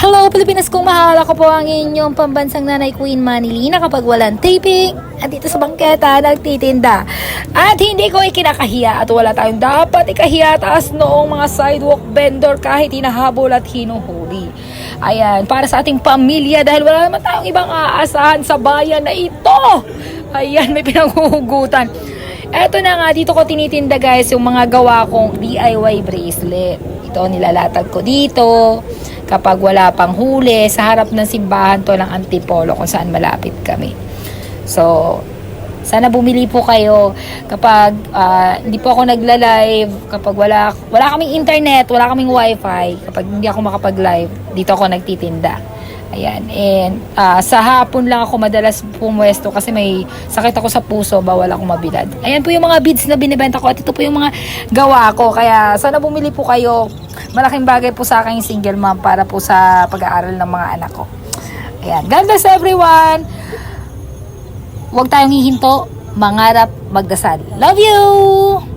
Hello Pilipinas, kung mahal, ako po ang inyong pambansang nanay Queen Manilina kapag walang taping at dito sa bangketa nagtitinda. At hindi ko ikinakahiya at wala tayong dapat ikahiya taas noong mga sidewalk vendor kahit hinahabol at hinuhuli. Ayan, para sa ating pamilya dahil wala naman tayong ibang aasahan sa bayan na ito. Ayan, may pinanghuhugutan. Eto na nga, dito ko tinitinda guys yung mga gawa kong DIY bracelet. Ito, nilalatag ko dito. Kapag wala pang huli, sa harap ng simbahan to ng Antipolo kung saan malapit kami. So, sana bumili po kayo kapag hindi po ako nagla-live, kapag wala kaming internet, wala kaming wifi, kapag hindi ako makapag-live, dito ako nagtitinda. Ayan, and sa hapon lang ako madalas pumwesto kasi may sakit ako sa puso, bawal ako mabilad. Ayan po yung mga beads na binibenta ko at ito po yung mga gawa ko, kaya sana bumili po kayo. Malaking bagay po sa akin yung single mom para po sa pag-aaral ng mga anak ko. Ayan, God bless everyone. Huwag tayong hihinto, mangarap, magdasal. Love you!